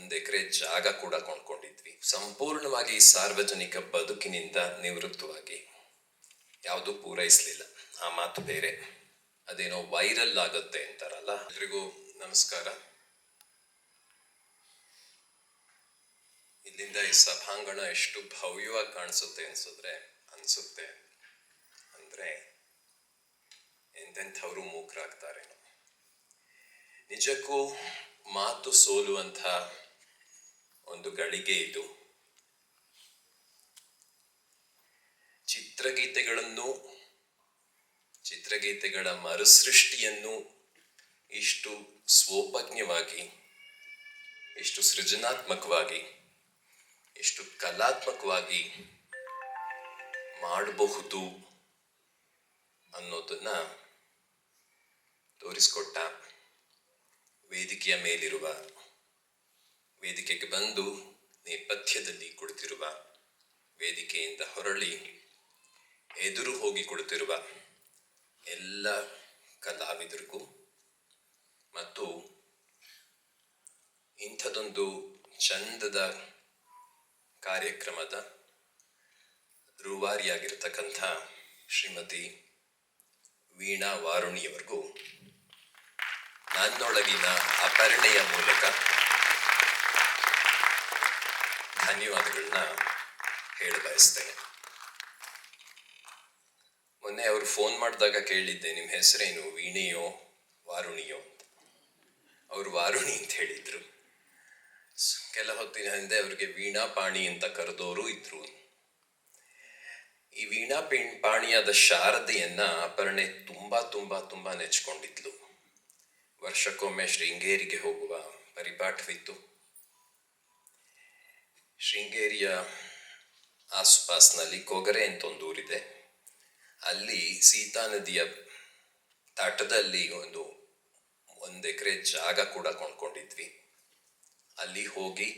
1 ಎಕರೆ ಜಾಗ ಕೂಡ ಕೊಂಡ್ಕೊಂಡಿದ್ವಿ. ಸಂಪೂರ್ಣವಾಗಿ ಸಾರ್ವಜನಿಕ ಬದುಕಿನಿಂದ ನಿವೃತ್ತವಾಗಿ ಯಾವುದು ಪೂರೈಸಲಿಲ್ಲ. ಆ ಮಾತು ಬೇರೆ. ಅದೇನೋ ವೈರಲ್ ಆಗುತ್ತೆ ಅಂತಾರಲ್ಲ. ಎಲ್ರಿಗೂ ನಮಸ್ಕಾರ. ಇಲ್ಲಿಂದ ಈ ಸಭಾಂಗಣ ಎಷ್ಟು ಭವ್ಯವಾಗಿ ಕಾಣಿಸುತ್ತೆ ಅನ್ಸುತ್ತೆ ಅಂದ್ರೆ ಎಂತೆಂಥವರು ಮೂಕರಾಗ್ತಾರೆ. ನಿಜಕ್ಕೂ ಮಾತು ಸೋಲುವಂಥ ಒಂದು ಗಳಿಗೆ ಇದು. ಚಿತ್ರಗೀತೆಗಳ ಮರುಸೃಷ್ಟಿಯನ್ನು ಇಷ್ಟು ಸ್ವೋಪಜ್ಞವಾಗಿ, ಇಷ್ಟು ಸೃಜನಾತ್ಮಕವಾಗಿ, ಇಷ್ಟು ಕಲಾತ್ಮಕವಾಗಿ ಮಾಡಬಹುದು ಅನ್ನೋದನ್ನ ತೋರಿಸ್ಕೊಟ್ಟ ವೇದಿಕೆಯ ಮೇಲಿರುವ, ವೇದಿಕೆಗೆ ಬಂದು ನೇಪಥ್ಯದಲ್ಲಿ ಕುಳಿತಿರುವ, ವೇದಿಕೆಯಿಂದ ಹೊರಳಿ ಎದುರು ಹೋಗಿ ಕುಳಿತಿರುವ ಎಲ್ಲ ಕಲಾವಿದರಿಗೂ ಮತ್ತು ಇಂಥದೊಂದು ಚಂದದ ಕಾರ್ಯಕ್ರಮದ ರೂವಾರಿಯಾಗಿರ್ತಕ್ಕಂಥ ಶ್ರೀಮತಿ ವೀಣಾ ವಾರುಣಿಯವರಿಗೂ ನನ್ನೊಳಗಿನ ಅಪರ್ಣೆಯ ಮೂಲಕ ಧನ್ಯವಾದಗಳನ್ನ ಹೇಳಬಯಸ್ತೇನೆ. ಮೊನ್ನೆ ಅವರು ಫೋನ್ ಮಾಡಿದಾಗ ಕೇಳಿದ್ದೆ, ನಿಮ್ಮ ಹೆಸರೇನು, ವೀಣೆಯೋ ವಾರುಣಿಯೋ ಅಂತ. ಅವರು ವಾರುಣಿ ಅಂತ ಹೇಳಿದ್ರು. ಕೆಲ ಹೊತ್ತಿನ ಹಿಂದೆ ಅವ್ರಿಗೆ ವೀಣಾ ಪಾಣಿ ಅಂತ ಕರೆದವರು ಇದ್ರು. ಈ ವೀಣಾ ಪಾಣಿಯಾದ ಶಾರದೆಯನ್ನ ಅಪರ್ಣೆ ತುಂಬಾ ತುಂಬಾ ತುಂಬಾ ನೆಚ್ಕೊಂಡಿದ್ಲು. ವರ್ಷಕ್ಕೊಮ್ಮೆ ಶೃಂಗೇರಿಗೆ ಹೋಗುವ ಪರಿಪಾಠವಿತ್ತು. ಶೃಂಗೇರಿಯ ಆಸುಪಾಸಿನಲ್ಲಿ ಕೊಗರೆ ಅಂತ ಒಂದು ಊರಿದೆ. ಅಲ್ಲಿ ಸೀತಾ ನದಿಯ ತಟದಲ್ಲಿ 1 ಎಕರೆ ಜಾಗ ಕೂಡ ಕೊಂಡ್ಕೊಂಡಿದ್ವಿ. ಅಲ್ಲಿ ಹೋಗಿ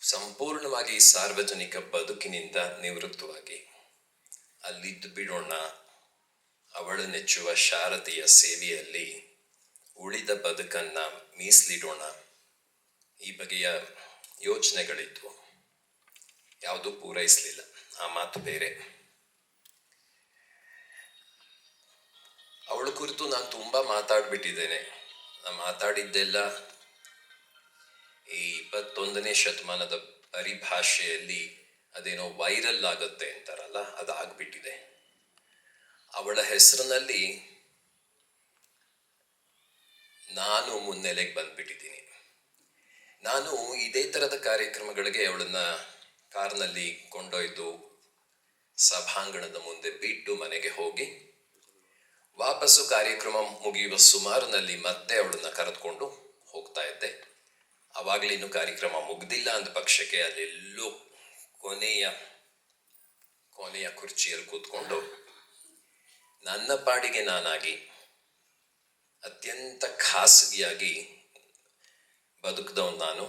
ಸಂಪೂರ್ಣವಾಗಿ ಸಾರ್ವಜನಿಕ ಬದುಕಿನಿಂದ ನಿವೃತ್ತವಾಗಿ ಅಲ್ಲಿದ್ದು ಬಿಡೋಣ, ಅವಳು ನೆಚ್ಚುವ ಶಾರದೆಯ ಸೇವೆಯಲ್ಲಿ ಉಳಿದ ಬದುಕನ್ನ ಮೀಸಲಿಡೋಣ, ಈ ಬಗೆಯ ಯೋಚನೆಗಳಿದ್ವು. ಯಾವುದು ಪೂರೈಸಲಿಲ್ಲ. ಆ ಮಾತು ಬೇರೆ. ಅವಳ ಕುರಿತು ನಾನು ತುಂಬಾ ಮಾತಾಡ್ಬಿಟ್ಟಿದ್ದೇನೆ. ನಾನು ಮಾತಾಡಿದ್ದೆಲ್ಲ ಈ 21ನೇ ಶತಮಾನದ ಪರಿಭಾಷೆಯಲ್ಲಿ ಅದೇನೋ ವೈರಲ್ ಆಗುತ್ತೆ ಅಂತಾರಲ್ಲ, ಅದಾಗ್ಬಿಟ್ಟಿದೆ. ಅವಳ ಹೆಸರಿನಲ್ಲಿ ನಾನು ಮುನ್ನೆಲೆಗೆ ಬಂದ್ಬಿಟ್ಟಿದ್ದೀನಿ. ನಾನು ಇದೇ ಥರದ ಕಾರ್ಯಕ್ರಮಗಳಿಗೆ ಅವಳನ್ನ ಕಾರ್ನಲ್ಲಿ ಕೊಂಡೊಯ್ದು ಸಭಾಂಗಣದ ಮುಂದೆ ಬಿಟ್ಟು ಮನೆಗೆ ಹೋಗಿ ವಾಪಸ್ಸು ಕಾರ್ಯಕ್ರಮ ಮುಗಿಯುವ ಸುಮಾರಿನಲ್ಲಿ ಮತ್ತೆ ಅವಳನ್ನ ಕರೆದುಕೊಂಡು ಹೋಗ್ತಾ ಇದ್ದೆ. ಅವಾಗಲಿನ್ನು ಕಾರ್ಯಕ್ರಮ ಮುಗ್ದಿಲ್ಲ ಅಂದ ಪಕ್ಷಕ್ಕೆ ಅಲ್ಲೆಲ್ಲೋ ಕೊನೆಯ ಕುರ್ಚಿಯಲ್ಲಿ ಕೂತ್ಕೊಂಡು ನನ್ನ ಪಾಡಿಗೆ ನಾನಾಗಿ ಅತ್ಯಂತ ಖಾಸಗಿಯಾಗಿ ಬದುಕಿದವನು ನಾನು.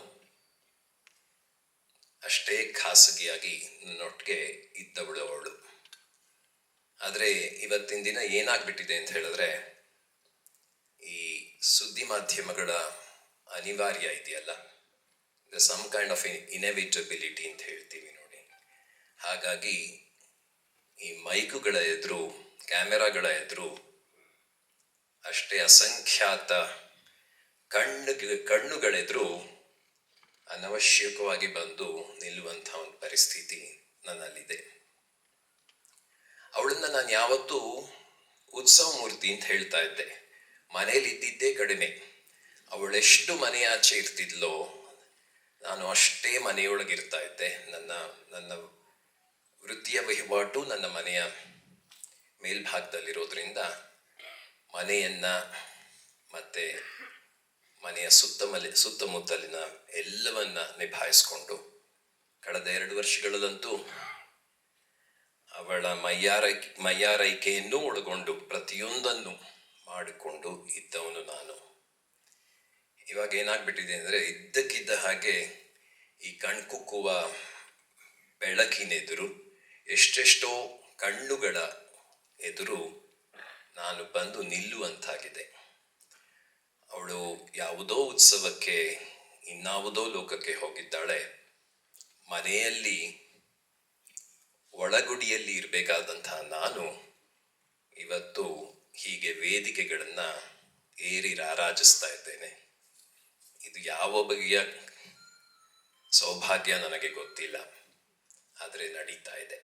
ಅಷ್ಟೇ ಖಾಸಗಿಯಾಗಿ ನನ್ನೊಟ್ಟಿಗೆ ಇದ್ದವಳು ಅವಳು. ಆದರೆ ಇವತ್ತಿನ ದಿನ ಏನಾಗ್ಬಿಟ್ಟಿದೆ ಅಂತ ಹೇಳಿದ್ರೆ, ಈ ಸುದ್ದಿ ಮಾಧ್ಯಮಗಳ ಅನಿವಾರ್ಯ ಇದೆಯಲ್ಲ, ದ ಸಮ್ ಕೈಂಡ್ ಆಫ್ ಇನೆವಿಟಬಿಲಿಟಿ ಅಂತ ಹೇಳ್ತೀವಿ ನೋಡಿ. ಹಾಗಾಗಿ ಈ ಮೈಕುಗಳ ಎದುರು, ಕ್ಯಾಮೆರಾಗಳ ಎದುರು ಅಷ್ಟೇ ಅಸಂಖ್ಯಾತ ಕಣ್ಣುಗಳೆದುರು ಅನವಶ್ಯಕವಾಗಿ ಬಂದು ನಿಲ್ಲುವಂಥ ಒಂದು ಪರಿಸ್ಥಿತಿ ನನ್ನಲ್ಲಿದೆ. ಅವಳನ್ನ ನಾನು ಯಾವತ್ತೂ ಉತ್ಸವ ಮೂರ್ತಿ ಅಂತ ಹೇಳ್ತಾ ಇದ್ದೆ. ಮನೇಲಿ ಇದ್ದಿದ್ದೇ ಕಡಿಮೆ. ಅವಳೆಷ್ಟು ಮನೆಯಾಚೆ ಇರ್ತಿದ್ಲೋ ನಾನು ಅಷ್ಟೇ ಮನೆಯೊಳಗಿರ್ತಾ ಇದ್ದೆ. ನನ್ನ ವೃತ್ತಿಯ ವಹಿವಾಟು ನನ್ನ ಮನೆಯ ಮೇಲ್ಭಾಗದಲ್ಲಿರೋದ್ರಿಂದ ಮನೆಯನ್ನ ಮತ್ತೆ ಮನೆಯ ಸುತ್ತಮುತ್ತಲಿನ ಎಲ್ಲವನ್ನ ನಿಭಾಯಿಸ್ಕೊಂಡು ಕಳೆದ 2 ವರ್ಷಗಳಲ್ಲಂತೂ ಅವಳ ಮೈಯಾರೈಕೆಯನ್ನು ಒಳಗೊಂಡು ಪ್ರತಿಯೊಂದನ್ನು ಮಾಡಿಕೊಂಡು ಇದ್ದವನು ನಾನು. ಇವಾಗ ಏನಾಗ್ಬಿಟ್ಟಿದೆ ಅಂದರೆ, ಇದ್ದಕ್ಕಿದ್ದ ಹಾಗೆ ಈ ಕಣ್ಕುಕ್ಕುವ ಬೆಳಕಿನೆದುರು ಎಷ್ಟೆಷ್ಟೋ ಕಣ್ಣುಗಳ ಎದುರು ನಾನು ಬಂದು ನಿಲ್ಲುವಂತಾಗಿದೆ. ಅವಳು ಯಾವುದೋ ಉತ್ಸವಕ್ಕೆ ಇನ್ನಾವುದೋ ಲೋಕಕ್ಕೆ ಹೋಗಿದ್ದಾಳೆ. ಮನೆಯಲ್ಲಿ ಒಳಗುಡಿಯಲ್ಲಿ ಇರಬೇಕಾದಂತಹ ನಾನು ಇವತ್ತು ಹೀಗೆ ವೇದಿಕೆಗಳನ್ನ ಏರಿ ರಾರಾಜಿಸ್ತಾ ಇದ್ದೇನೆ. ಇದು ಯಾವ ಬಗೆಯ ಸೌಭಾಗ್ಯ ನನಗೆ ಗೊತ್ತಿಲ್ಲ, ಆದರೆ ನಡೀತಾ ಇದೆ.